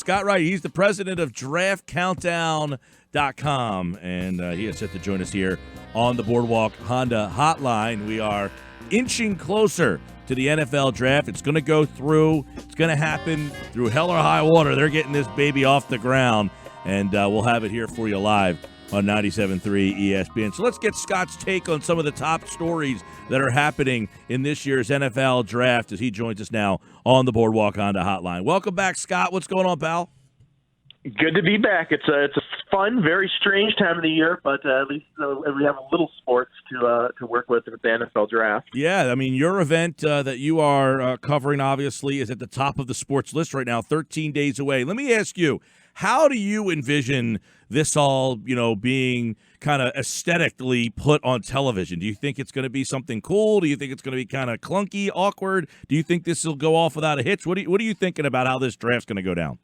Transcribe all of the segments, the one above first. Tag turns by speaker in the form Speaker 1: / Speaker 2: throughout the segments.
Speaker 1: Scott Wright. He's the president of DraftCountdown.com, and he is set to join us here on the Boardwalk Honda Hotline. We are inching closer to the NFL draft. It's going to go through. It's going to happen through hell or high water. They're getting this baby off the ground, and we'll have it here for you live on 97.3 ESPN. So let's get Scott's take on some of the top stories that are happening in this year's NFL draft as he joins us now on the Boardwalk Honda Hotline. Welcome back, Scott. What's going on, pal?
Speaker 2: Good to be back. It's a fun, very strange time of the year, but at least we have a little sports to work with the NFL draft.
Speaker 1: Yeah, I mean, your event that you are covering, obviously, is at the top of the sports list right now, 13 days away. Let me ask you, how do you envision this all, being kind of aesthetically put on television? Do you think it's going to be something cool? Do you think it's going to be kind of clunky, awkward? Do you think this will go off without a hitch? What are you thinking about how this draft's going to go down?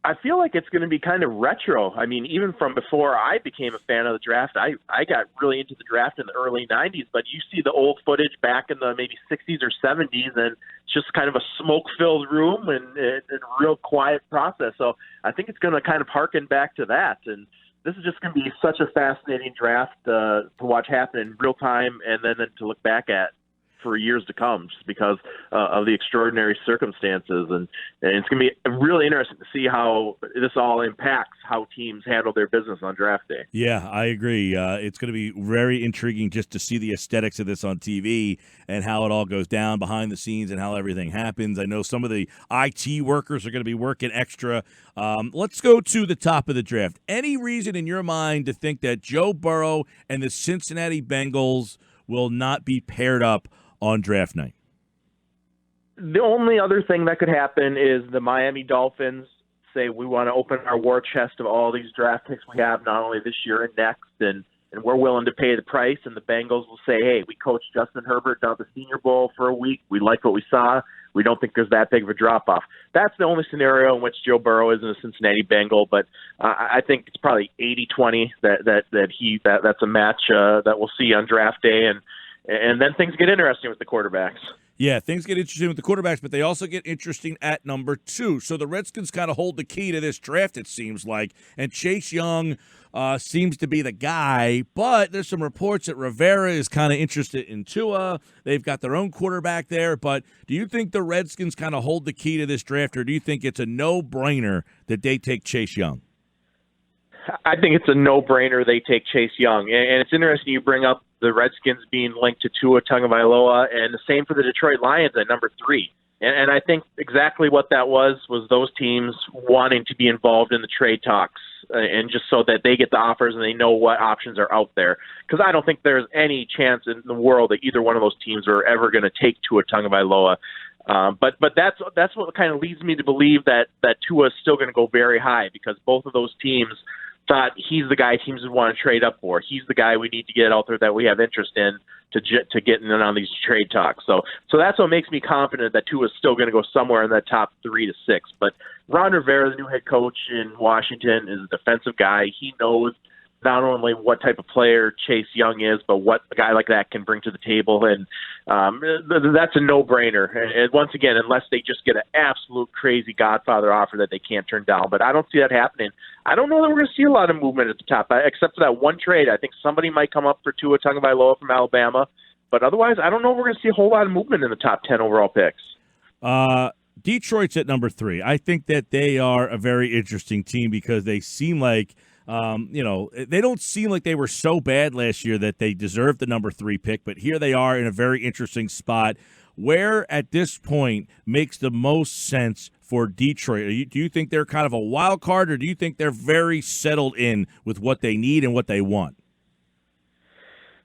Speaker 2: I feel like it's going to be kind of retro. I mean, even from before I became a fan of the draft, I got really into the draft in the early 90s, but you see the old footage back in the maybe 60s or 70s, and it's just kind of a smoke-filled room and a real quiet process. So I think it's going to kind of harken back to that. And this is just going to be such a fascinating draft to watch happen in real time and then to look back at for years to come, just because of the extraordinary circumstances. And it's going to be really interesting to see how this all impacts how teams handle their business on draft day.
Speaker 1: Yeah, I agree. It's going to be very intriguing just to see the aesthetics of this on TV and how it all goes down behind the scenes and how everything happens. I know some of the IT workers are going to be working extra. Let's go to the top of the draft. Any reason in your mind to think that Joe Burrow and the Cincinnati Bengals will not be paired up on draft night?
Speaker 2: The only other thing that could happen is the Miami Dolphins say, we want to open our war chest of all these draft picks we have, not only this year and next, and we're willing to pay the price. And the Bengals will say, hey, we coached Justin Herbert down at the Senior Bowl for a week. We like what we saw. We don't think there's that big of a drop-off. That's the only scenario in which Joe Burrow isn't a Cincinnati Bengal, but I think it's probably 80-20 that's a match that we'll see on draft day, and then things get interesting with the quarterbacks.
Speaker 1: Yeah, things get interesting with the quarterbacks, but they also get interesting at number 2. So the Redskins kind of hold the key to this draft, it seems like, and Chase Young seems to be the guy, but there's some reports that Rivera is kind of interested in Tua. They've got their own quarterback there, but do you think the Redskins kind of hold the key to this draft, or do you think it's a no-brainer that they take Chase Young?
Speaker 2: I think it's a no-brainer they take Chase Young, and it's interesting you bring up the Redskins being linked to Tua Tagovailoa, and the same for the Detroit Lions at number 3. And I think exactly what that was those teams wanting to be involved in the trade talks, and just so that they get the offers and they know what options are out there. Because I don't think there's any chance in the world that either one of those teams are ever going to take Tua Tagovailoa. But that's what kind of leads me to believe that Tua is still going to go very high, because both of those teams thought he's the guy teams would want to trade up for. He's the guy we need to get out there that we have interest in to get in on these trade talks. So that's what makes me confident that Tua is still going to go somewhere in that top 3 to 6. But Ron Rivera, the new head coach in Washington, is a defensive guy. He knows not only what type of player Chase Young is, but what a guy like that can bring to the table. And that's a no-brainer. And once again, unless they just get an absolute crazy Godfather offer that they can't turn down. But I don't see that happening. I don't know that we're going to see a lot of movement at the top, except for that one trade. I think somebody might come up for Tua Tagovailoa from Alabama. But otherwise, I don't know if we're going to see a whole lot of movement in the top 10 overall picks.
Speaker 1: Detroit's at number 3. I think that they are a very interesting team because they seem like they don't seem like they were so bad last year that they deserved the number 3 pick, but here they are in a very interesting spot. Where at this point makes the most sense for Detroit? Do you think they're kind of a wild card, or do you think they're very settled in with what they need and what they want?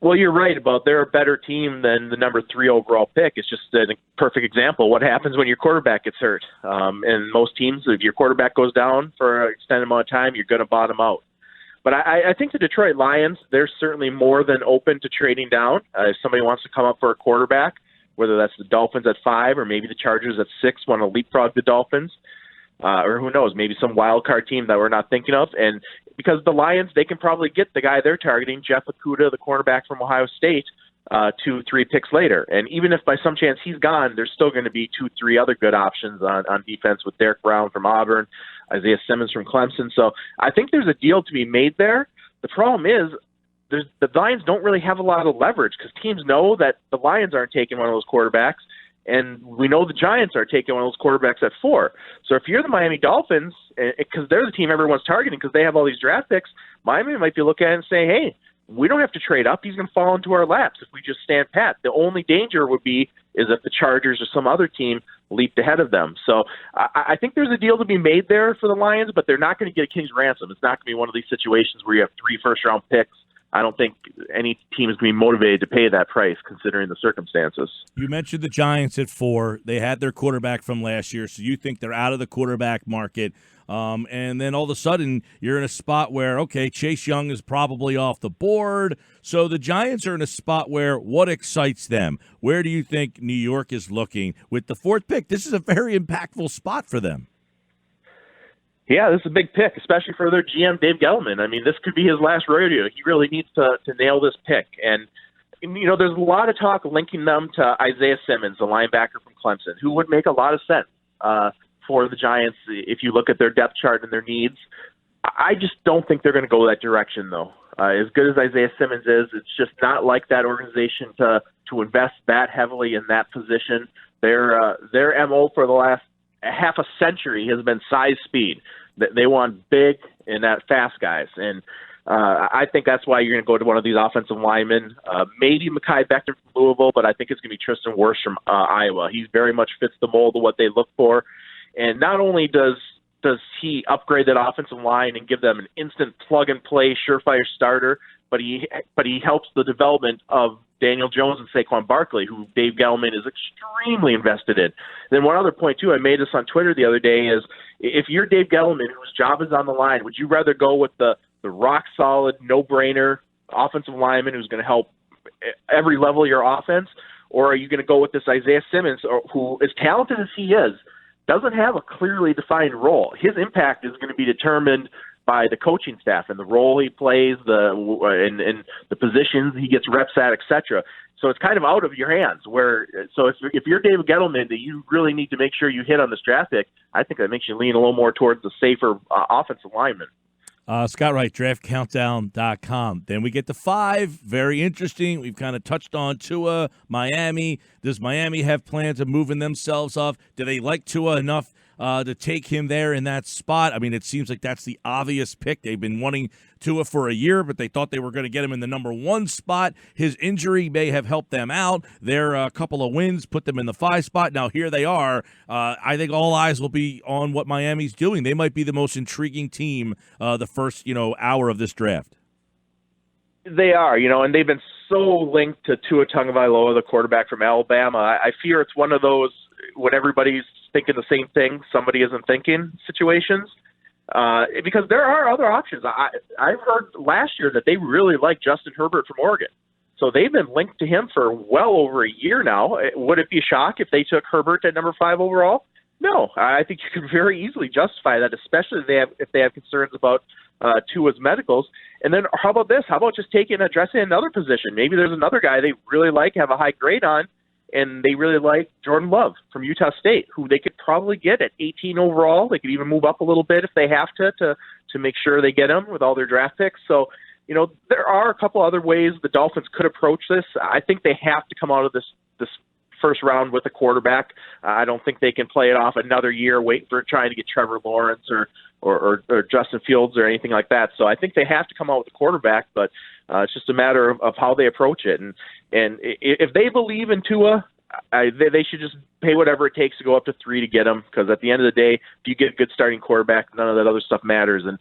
Speaker 2: Well, you're right about they're a better team than the number 3 overall pick. It's just a perfect example. What happens when your quarterback gets hurt? And most teams, if your quarterback goes down for an extended amount of time, you're going to bottom out. But I think the Detroit Lions, they're certainly more than open to trading down. If somebody wants to come up for a quarterback, whether that's the Dolphins at 5 or maybe the Chargers at 6 want to leapfrog the Dolphins, or who knows, maybe some wild card team that we're not thinking of. And because the Lions, they can probably get the guy they're targeting, Jeff Okudah, the cornerback from Ohio State, 2-3 picks later. And even if by some chance he's gone, there's still going to be 2-3 other good options on defense with Derek Brown from Auburn. Isaiah Simmons from Clemson. So I think there's a deal to be made there. The problem is the Lions don't really have a lot of leverage because teams know that the Lions aren't taking one of those quarterbacks, and we know the Giants are taking one of those quarterbacks at 4. So if you're the Miami Dolphins, because they're the team everyone's targeting because they have all these draft picks, Miami might be looking at it and say, hey, we don't have to trade up. He's going to fall into our laps if we just stand pat. The only danger would be is if the Chargers or some other team leaped ahead of them. So I think there's a deal to be made there for the Lions, but they're not going to get a king's ransom. It's not going to be one of these situations where you have 3 first-round picks. I don't think any team is going to be motivated to pay that price considering the circumstances.
Speaker 1: You mentioned the Giants at 4. They had their quarterback from last year, so you think they're out of the quarterback market. And then all of a sudden, you're in a spot where, okay, Chase Young is probably off the board. So the Giants are in a spot where what excites them? Where do you think New York is looking? With the 4th pick, this is a very impactful spot for them.
Speaker 2: Yeah, this is a big pick, especially for their GM, Dave Gettleman. I mean, this could be his last rodeo. He really needs to nail this pick. And, you know, there's a lot of talk linking them to Isaiah Simmons, the linebacker from Clemson, who would make a lot of sense for the Giants if you look at their depth chart and their needs. I just don't think they're going to go that direction, though. As good as Isaiah Simmons is, it's just not like that organization to invest that heavily in that position. Their MO for the last half a century has been size speed. They want big and that fast guys. And I think that's why you're going to go to one of these offensive linemen. Maybe Mekhi Becton from Louisville, but I think it's going to be Tristan Wirfs from Iowa. He very much fits the mold of what they look for. And not only does he upgrade that offensive line and give them an instant plug-and-play, surefire starter, but he helps the development of Daniel Jones and Saquon Barkley, who Dave Gettleman is extremely invested in. Then one other point, too, I made this on Twitter the other day, is if you're Dave Gettleman, whose job is on the line, would you rather go with the rock-solid, no-brainer offensive lineman who's going to help every level of your offense, or are you going to go with this Isaiah Simmons, who, as talented as he is, doesn't have a clearly defined role? His impact is going to be determined by the coaching staff and the role he plays, and the positions he gets reps at, etc. So it's kind of out of your hands. So if you're David Gettleman, that you really need to make sure you hit on this draft pick, I think that makes you lean a little more towards the safer offensive lineman.
Speaker 1: Scott Wright, draftcountdown.com. Then we get to 5. Very interesting. We've kind of touched on Tua, Miami. Does Miami have plans of moving themselves off? Do they like Tua enough to take him there in that spot? I mean, it seems like that's the obvious pick. They've been wanting Tua for a year, but they thought they were going to get him in the number 1 spot. His injury may have helped them out. Their couple of wins put them in the 5 spot. Now here they are. I think all eyes will be on what Miami's doing. They might be the most intriguing team the first hour of this draft.
Speaker 2: They are, and they've been so linked to Tua Tagovailoa, the quarterback from Alabama. I fear it's one of those when everybody's thinking the same thing, somebody isn't thinking situations. Because there are other options. I heard last year that they really like Justin Herbert from Oregon. So they've been linked to him for well over a year now. Would it be a shock if they took Herbert at number 5 overall? No. I think you could very easily justify that, especially if they have concerns about Tua's medicals. And then how about this? How about just addressing another position? Maybe there's another guy they really like, have a high grade on, and they really like Jordan Love from Utah State, who they could probably get at 18 overall. They could even move up a little bit if they have to make sure they get him with all their draft picks. So, there are a couple other ways the Dolphins could approach this. I think they have to come out of this first round with a quarterback. I don't think they can play it off another year, wait for trying to get Trevor Lawrence or Justin Fields or anything like that. So I think they have to come out with a quarterback, but it's just a matter of how they approach it. And if they believe in Tua, they should just pay whatever it takes to go up to 3 to get him, because at the end of the day, if you get a good starting quarterback, none of that other stuff matters. And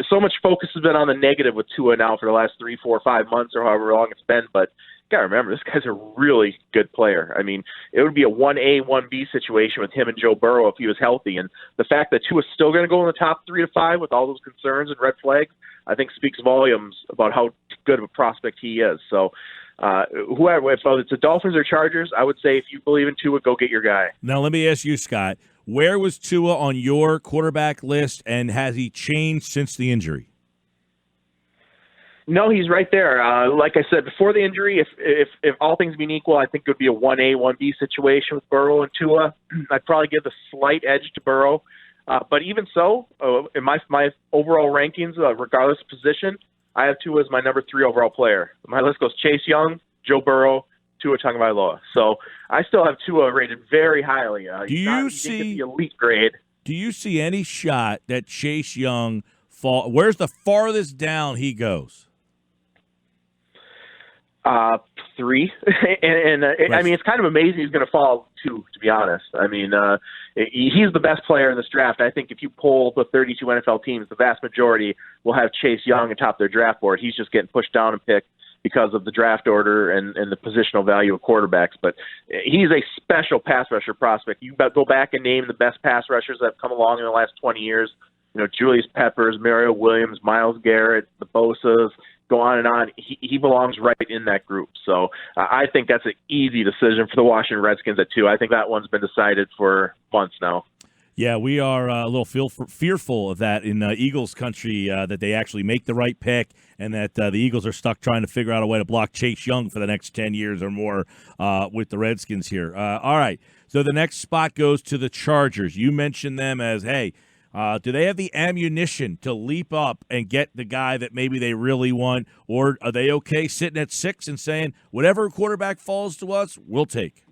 Speaker 2: so much focus has been on the negative with Tua now for the last 3, 4, 5 months or however long it's been, but you got to remember, this guy's a really good player. I mean, it would be a 1A, 1B situation with him and Joe Burrow if he was healthy. And the fact that Tua's still going to go in the top 3 to 5 with all those concerns and red flags, I think speaks volumes about how good of a prospect he is. So whoever, if it's the Dolphins or Chargers, I would say if you believe in Tua, go get your guy.
Speaker 1: Now, let me ask you, Scott, where was Tua on your quarterback list, and has he changed since the injury?
Speaker 2: No, he's right there. Like I said, before the injury, if all things being equal, I think it would be a 1A, 1B situation with Burrow and Tua. I'd probably give the slight edge to Burrow. But even so, in my overall rankings, regardless of position, I have Tua as my number 3 overall player. My list goes Chase Young, Joe Burrow, Tua Tagovailoa. So I still have Tua rated very highly. He didn't get the elite grade.
Speaker 1: Do you see any shot that Chase Young fall? Where's the farthest down he goes?
Speaker 2: 3. I mean, it's kind of amazing he's going to fall 2, to be honest. I mean, he's the best player in this draft. I think if you poll the 32 NFL teams, the vast majority will have Chase Young atop their draft board. He's just getting pushed down and picked because of the draft order and the positional value of quarterbacks. But he's a special pass rusher prospect. You go back and name the best pass rushers that have come along in the last 20 years. You know, Julius Peppers, Mario Williams, Myles Garrett, the Bosas, go on and on. He belongs right in that group. So I think that's an easy decision for the Washington Redskins at 2. I think that one's been decided for months now.
Speaker 1: Yeah, we are a little fearful of that in Eagles country, that they actually make the right pick and that the Eagles are stuck trying to figure out a way to block Chase Young for the next 10 years or more with the Redskins here. All right, so the next spot goes to the Chargers. You mentioned them as, hey, do they have the ammunition to leap up and get the guy that maybe they really want, or are they okay sitting at 6 and saying, whatever quarterback falls to us, we'll take?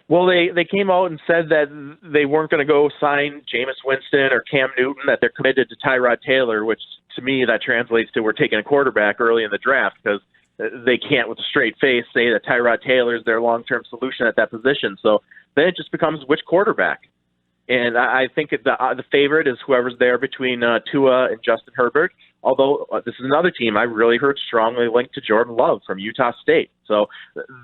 Speaker 2: Well, they came out and said that they weren't going to go sign Jameis Winston or Cam Newton, that they're committed to Tyrod Taylor, which to me that translates to we're taking a quarterback early in the draft because they can't with a straight face say that Tyrod Taylor is their long-term solution at that position. So then it just becomes which quarterback. And I think the favorite is whoever's there between Tua and Justin Herbert, although this is another team I really heard strongly linked to Jordan Love from Utah State. So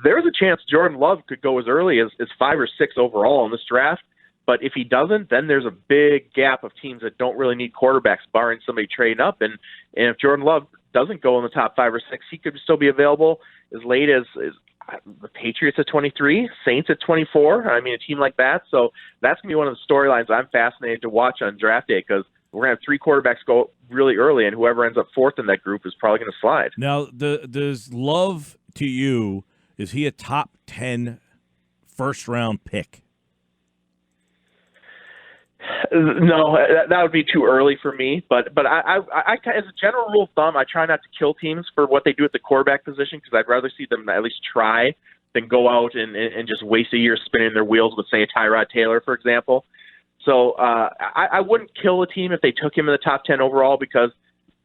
Speaker 2: there's a chance Jordan Love could go as early as 5 or 6 overall in this draft. But if he doesn't, then there's a big gap of teams that don't really need quarterbacks, barring somebody trading up. And if Jordan Love doesn't go in the top 5 or 6, he could still be available as late as the Patriots at 23, Saints at 24. I mean, a team like that. So that's going to be one of the storylines I'm fascinated to watch on draft day because we're going to have 3 quarterbacks go really early, and whoever ends up 4th in that group is probably going to slide.
Speaker 1: Now, does Love to you, is he a top 10 first-round pick?
Speaker 2: No, that would be too early for me. But I as a general rule of thumb, I try not to kill teams for what they do at the quarterback position because I'd rather see them at least try than go out and just waste a year spinning their wheels with, say, a Tyrod Taylor, for example. So I wouldn't kill a team if they took him in the top 10 overall because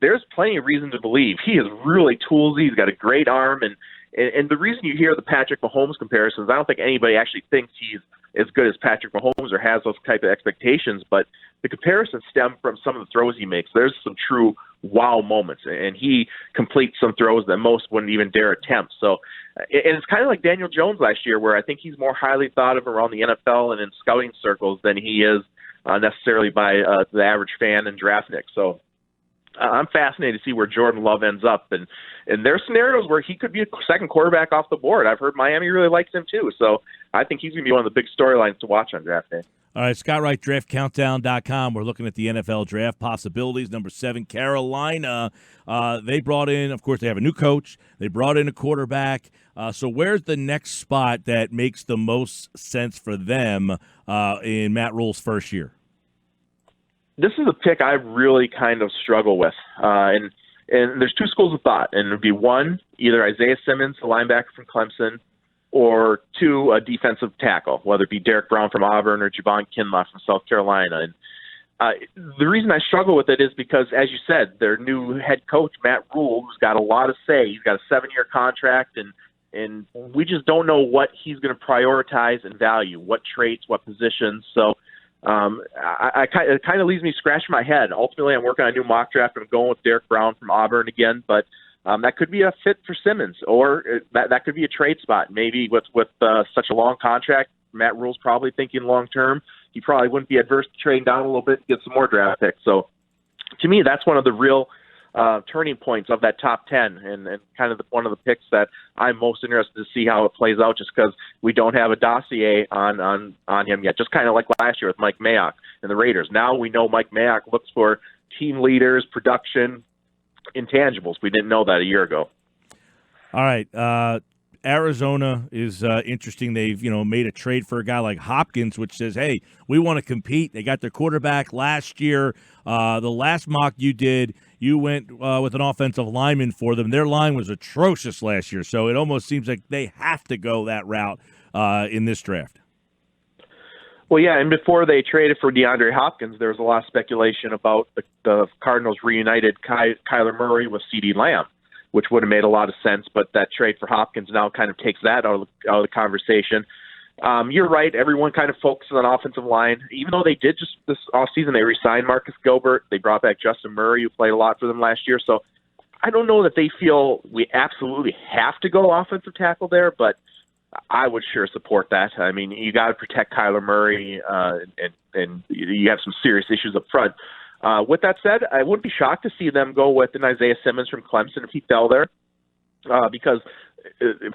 Speaker 2: there's plenty of reason to believe he is really toolsy. He's got a great arm. And the reason you hear the Patrick Mahomes comparisons, I don't think anybody actually thinks he's as good as Patrick Mahomes or has those type of expectations, but the comparisons stem from some of the throws he makes. There's some true wow moments, and he completes some throws that most wouldn't even dare attempt. So, and it's kind of like Daniel Jones last year, where I think he's more highly thought of around the NFL and in scouting circles than he is necessarily by the average fan and draftnik. So I'm fascinated to see where Jordan Love ends up. And there's scenarios where he could be a second quarterback off the board. I've heard Miami really likes him too. So I think he's going to be one of the big storylines to watch on draft day.
Speaker 1: All right, Scott Wright, DraftCountdown.com. We're looking at the NFL draft possibilities. Number 7, Carolina. They brought in, of course, they have a new coach. They brought in a quarterback. So where's the next spot that makes the most sense for them in Matt Rule's first year?
Speaker 2: This is a pick I really kind of struggle with. And there's 2 schools of thought. And it would be 1, either Isaiah Simmons, the linebacker from Clemson, or 2, a defensive tackle, whether it be Derek Brown from Auburn or Javon Kinlaw from South Carolina. And the reason I struggle with it is because, as you said, their new head coach, Matt Rule, who's got a lot to say. He's got a 7-year contract, and we just don't know what he's going to prioritize and value, what traits, what positions. So it kind of leaves me scratching my head. Ultimately, I'm working on a new mock draft. I'm going with Derek Brown from Auburn again, but that could be a fit for Simmons, or that could be a trade spot. Maybe with such a long contract, Matt Rule's probably thinking long term. He probably wouldn't be adverse to trading down a little bit to get some more draft picks. So, to me, that's one of the real turning points of that top 10, and kind of one of the picks that I'm most interested to see how it plays out, just because we don't have a dossier on him yet. Just kind of like last year with Mike Mayock and the Raiders. Now we know Mike Mayock looks for team leaders, production, intangibles. We didn't know that a year ago.
Speaker 1: All right. Arizona is interesting. They've made a trade for a guy like Hopkins, which says, hey, we want to compete. They got their quarterback last year. The last mock you did, you went with an offensive lineman for them. Their line was atrocious last year, so it almost seems like they have to go that route in this draft.
Speaker 2: Well, yeah, and before they traded for DeAndre Hopkins, there was a lot of speculation about the Cardinals reunited Kyler Murray with CeeDee Lamb, which would have made a lot of sense, but that trade for Hopkins now kind of takes that out of the conversation. You're right. Everyone kind of focuses on offensive line. Even though they did just this offseason, they re-signed Marcus Gilbert. They brought back Justin Murray, who played a lot for them last year. So I don't know that they feel we absolutely have to go offensive tackle there, but I would sure support that. I mean, you got to protect Kyler Murray, and you have some serious issues up front. With that said, I wouldn't be shocked to see them go with an Isaiah Simmons from Clemson if he fell there, because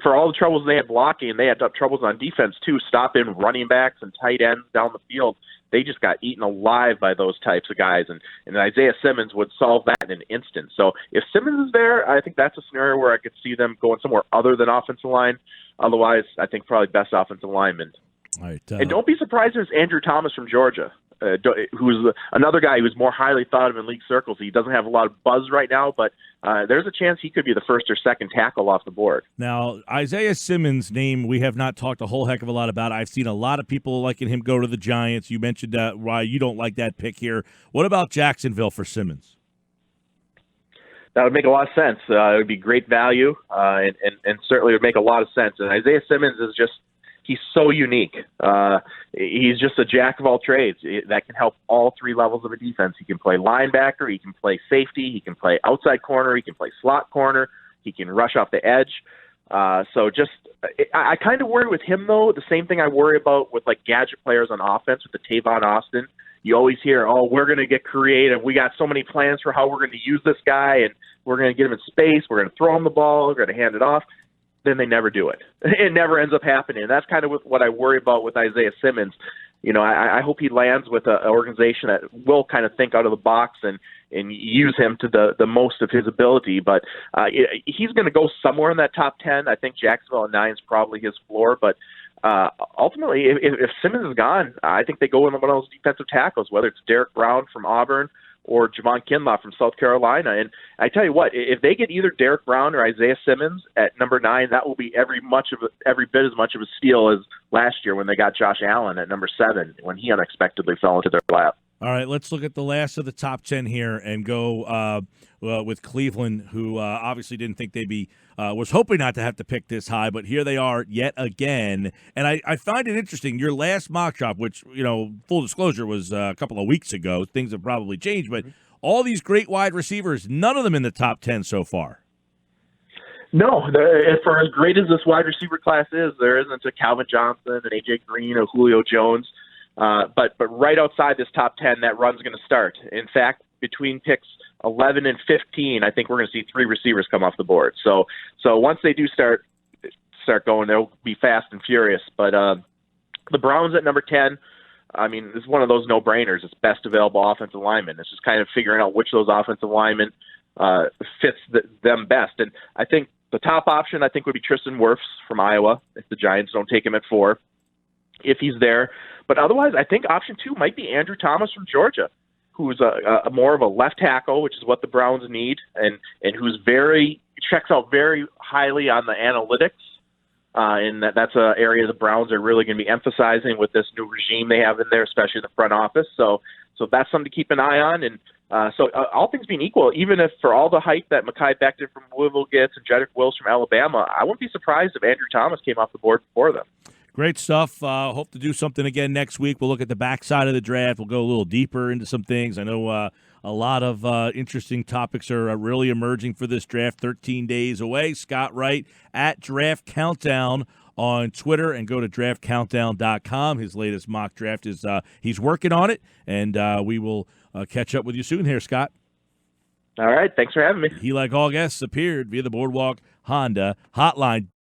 Speaker 2: for all the troubles they had blocking, they had troubles on defense too, stopping running backs and tight ends down the field. They just got eaten alive by those types of guys, and Isaiah Simmons would solve that in an instant. So if Simmons is there, I think that's a scenario where I could see them going somewhere other than offensive line. Otherwise, I think probably best offensive lineman.
Speaker 1: All right,
Speaker 2: and don't be surprised if it's Andrew Thomas from Georgia, who's another guy who's more highly thought of in league circles. He doesn't have a lot of buzz right now, but there's a chance he could be the first or second tackle off the board.
Speaker 1: Now, Isaiah Simmons' name we have not talked a whole heck of a lot about. I've seen a lot of people liking him go to the Giants. You mentioned why you don't like that pick here. What about Jacksonville for Simmons?
Speaker 2: That would make a lot of sense. It would be great value, and certainly would make a lot of sense. And Isaiah Simmons is just – he's so unique. He's just a jack of all trades that can help all three levels of a defense. He can play linebacker, he can play safety, he can play outside corner, he can play slot corner, he can rush off the edge. I kind of worry with him, though, the same thing I worry about with like gadget players on offense with the Tavon Austin. You always hear, oh, we're going to get creative. We got so many plans for how we're going to use this guy, and we're going to get him in space. We're going to throw him the ball. We're going to hand it off. Then they never do it. It never ends up happening. And that's kind of what I worry about with Isaiah Simmons. I hope he lands with an organization that will kind of think out of the box and use him to the most of his ability. But he's going to go somewhere in that top 10. I think Jacksonville at 9 is probably his floor. But ultimately, if Simmons is gone, I think they go in one of those defensive tackles, whether it's Derek Brown from Auburn or Javon Kinlaw from South Carolina. And I tell you what, if they get either Derek Brown or Isaiah Simmons at number 9, that will be every bit as much of a steal as last year when they got Josh Allen at number 7 when he unexpectedly fell into their lap.
Speaker 1: All right, let's look at the last of the top 10 here and go with Cleveland, who obviously didn't think they'd be was hoping not to have to pick this high, but here they are yet again. And I find it interesting. Your last mock draft, which, full disclosure, was a couple of weeks ago. Things have probably changed, but all these great wide receivers, none of them in the top 10 so far.
Speaker 2: No, for as great as this wide receiver class is, there isn't a Calvin Johnson, an A.J. Green, or Julio Jones. But right outside this top 10, that run's going to start. In fact, between picks 11 and 15, I think we're going to see 3 receivers come off the board. So once they do start going, they'll be fast and furious. But the Browns at number 10, I mean, this is one of those no-brainers. It's best available offensive lineman. It's just kind of figuring out which of those offensive linemen fits them best. And I think the top option, would be Tristan Wirfs from Iowa if the Giants don't take him at 4, if he's there. But otherwise, I think option 2 might be Andrew Thomas from Georgia, who's a more of a left tackle, which is what the Browns need, and who's checks out very highly on the analytics. And that's an area the Browns are really going to be emphasizing with this new regime they have in there, especially the front office. So that's something to keep an eye on. And so all things being equal, even if for all the hype that Mekhi Becton from Louisville gets and Jedrick Wills from Alabama, I wouldn't be surprised if Andrew Thomas came off the board before them.
Speaker 1: Great stuff. Hope to do something again next week. We'll look at the backside of the draft. We'll go a little deeper into some things. I know a lot of interesting topics are really emerging for this draft. 13 days away. Scott Wright at Draft Countdown on Twitter, and go to draftcountdown.com. His latest mock draft is he's working on it, and we will catch up with you soon here, Scott.
Speaker 2: All right. Thanks for having me.
Speaker 1: He, like all guests, appeared via the Boardwalk Honda hotline.